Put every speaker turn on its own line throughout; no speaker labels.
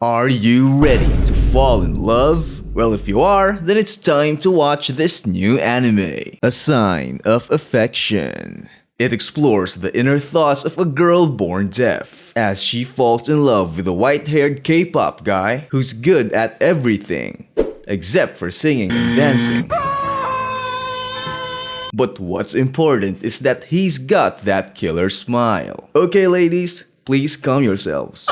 Are you ready to fall in love? Well, if you are, then it's time to watch this new anime, A Sign of Affection. It explores the inner thoughts of a girl born deaf as she falls in love with a white-haired K-pop guy who's good at everything, except for singing and dancing. But what's important is that he's got that killer smile. Okay, ladies, please calm yourselves.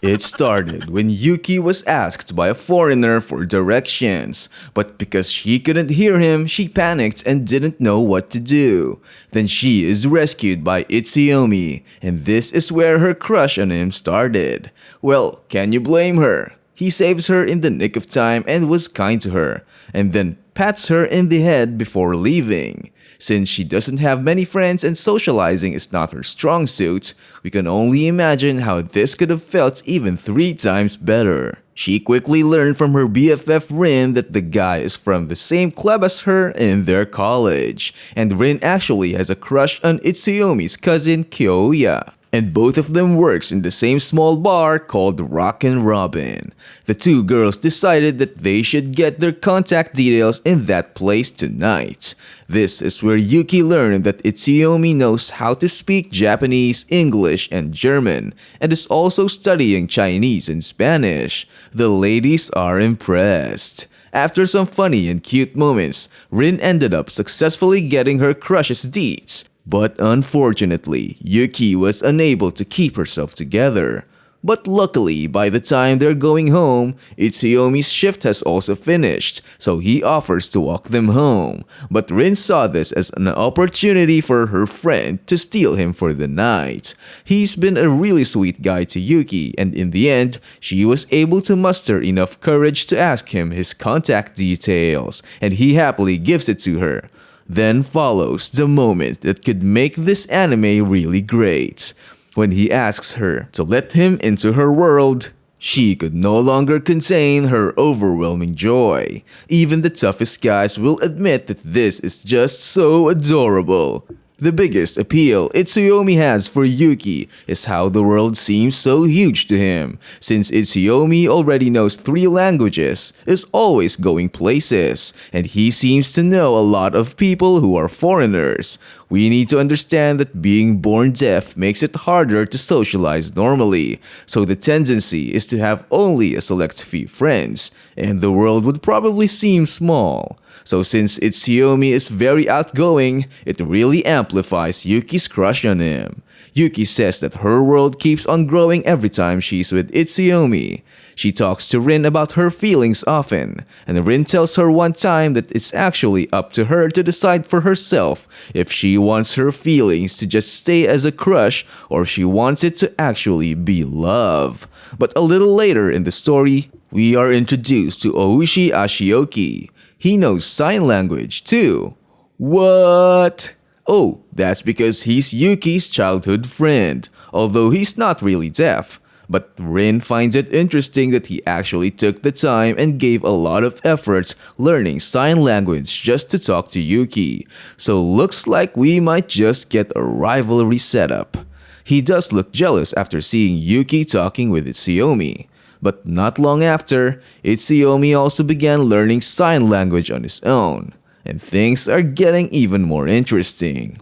It started when Yuki was asked by a foreigner for directions, but because she couldn't hear him, she panicked and didn't know what to do. Then she is rescued by Itsuyomi, and this is where her crush on him started. Well, can you blame her? He saves her in the nick of time and was kind to her, and then pats her in the head before leaving. Since she doesn't have many friends and socializing is not her strong suit, we can only imagine how this could have felt even 3 times better. She quickly learned from her BFF Rin that the guy is from the same club as her in their college, and Rin actually has a crush on Itsuyomi's cousin Kyoya. And both of them works in the same small bar called Rock and Robin. The two girls decided that they should get their contact details in that place tonight. This is where Yuki learned that Itsuyomi knows how to speak Japanese, English, and German, and is also studying Chinese and Spanish. The ladies are impressed. After some funny and cute moments, Rin ended up successfully getting her crush's deeds. But unfortunately, Yuki was unable to keep herself together. But luckily, by the time they're going home, Itsuyomi's shift has also finished, so he offers to walk them home. But Rin saw this as an opportunity for her friend to steal him for the night. He's been a really sweet guy to Yuki, and in the end, she was able to muster enough courage to ask him his contact details, and he happily gives it to her. Then follows the moment that could make this anime really great. When he asks her to let him into her world, she could no longer contain her overwhelming joy. Even the toughest guys will admit that this is just so adorable. The biggest appeal Itsuyomi has for Yuki is how the world seems so huge to him. Since Itsuyomi already knows 3 languages, is always going places, and he seems to know a lot of people who are foreigners. We need to understand that being born deaf makes it harder to socialize normally, so the tendency is to have only a select few friends, and the world would probably seem small. So since Itsuyomi is very outgoing, it really amplifies Yuki's crush on him. Yuki says that her world keeps on growing every time she's with Itsuyomi. She talks to Rin about her feelings often, and Rin tells her one time that it's actually up to her to decide for herself if she wants her feelings to just stay as a crush or if she wants it to actually be love. But a little later in the story, we are introduced to Oushi Ashioki. He knows sign language too. What? Oh, that's because he's Yuki's childhood friend, although he's not really deaf. But Rin finds it interesting that he actually took the time and gave a lot of effort learning sign language just to talk to Yuki. So looks like we might just get a rivalry setup. He does look jealous after seeing Yuki talking with Itsuyomi. But not long after, Itsuyomi also began learning sign language on his own. And things are getting even more interesting.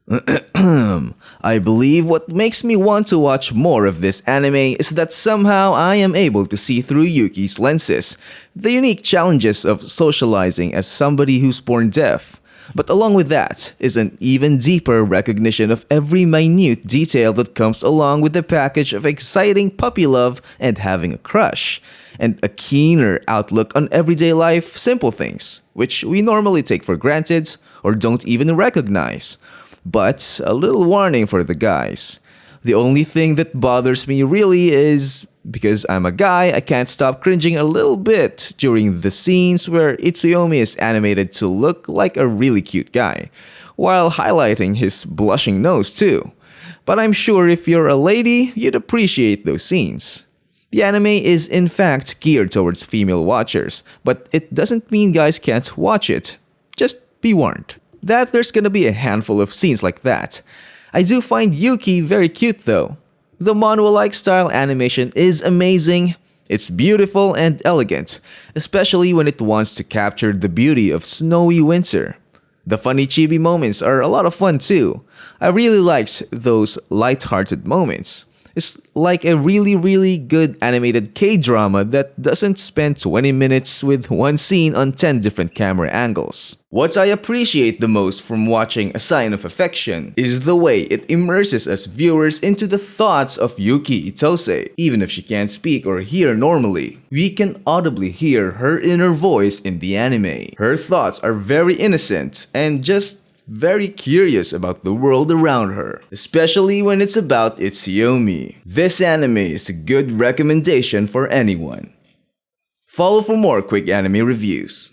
I believe what makes me want to watch more of this anime is that somehow I am able to see through Yuki's lenses, the unique challenges of socializing as somebody who's born deaf. But along with that is an even deeper recognition of every minute detail that comes along with the package of exciting puppy love and having a crush, and a keener outlook on everyday life simple things, which we normally take for granted or don't even recognize. But a little warning for the guys. The only thing that bothers me really is, because I'm a guy, I can't stop cringing a little bit during the scenes where Itsuyomi is animated to look like a really cute guy, while highlighting his blushing nose too. But I'm sure if you're a lady, you'd appreciate those scenes. The anime is in fact geared towards female watchers, but it doesn't mean guys can't watch it. Just be warned that there's gonna be a handful of scenes like that. I do find Yuki very cute though. The manhwa-like style animation is amazing. It's beautiful and elegant, especially when it wants to capture the beauty of snowy winter. The funny chibi moments are a lot of fun too. I really liked those light-hearted moments. It's like a really good animated K-drama that doesn't spend 20 minutes with one scene on 10 different camera angles. What I appreciate the most from watching A Sign of Affection is the way it immerses us viewers into the thoughts of Yuki Itose. Even if she can't speak or hear normally, we can audibly hear her inner voice in the anime. Her thoughts are very innocent and just very curious about the world around her, especially when it's about Itsuyomi. This anime is a good recommendation for anyone. Follow for more quick anime reviews.